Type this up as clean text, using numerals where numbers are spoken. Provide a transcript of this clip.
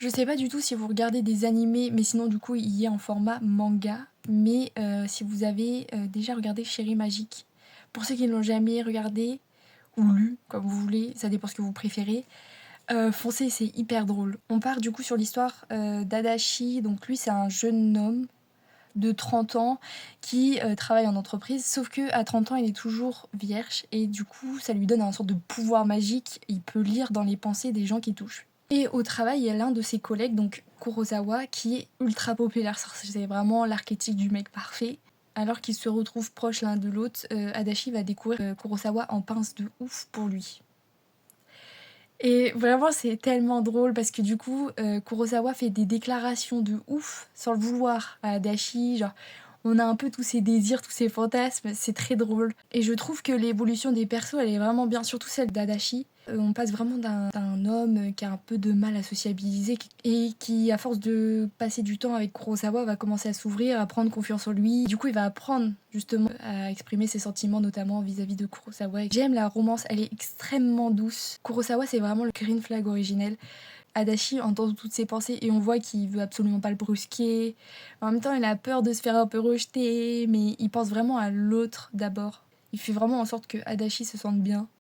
Je sais pas du tout si vous regardez des animés, mais sinon du coup il y est en format manga. Mais si vous avez déjà regardé Chérie Magique, pour ceux qui ne l'ont jamais regardé ou lu, comme vous voulez, ça dépend ce que vous préférez, foncez, c'est hyper drôle. On part du coup sur l'histoire d'Adachi, donc lui c'est un jeune homme de 30 ans qui travaille en entreprise, sauf que à 30 ans il est toujours vierge et du coup ça lui donne un sorte de pouvoir magique, il peut lire dans les pensées des gens qui touchent. Et au travail, il y a l'un de ses collègues, donc Kurosawa, qui est ultra populaire. C'est vraiment l'archétype du mec parfait. Alors qu'ils se retrouvent proches l'un de l'autre, Adachi va découvrir Kurosawa en pince de ouf pour lui. Et vraiment, c'est tellement drôle parce que du coup, Kurosawa fait des déclarations de ouf sans le vouloir à Adachi. Genre, on a un peu tous ses désirs, tous ses fantasmes, c'est très drôle. Et je trouve que l'évolution des persos, elle est vraiment bien, surtout celle d'Adachi. On passe vraiment d'un homme qui a un peu de mal à sociabiliser et qui, à force de passer du temps avec Kurosawa, va commencer à s'ouvrir, à prendre confiance en lui. Du coup, il va apprendre justement à exprimer ses sentiments, notamment vis-à-vis de Kurosawa. J'aime la romance, elle est extrêmement douce. Kurosawa, c'est vraiment le green flag originel. Adachi entend toutes ses pensées et on voit qu'il veut absolument pas le brusquer. En même temps, il a peur de se faire un peu rejeter, mais il pense vraiment à l'autre d'abord. Il fait vraiment en sorte que Adachi se sente bien.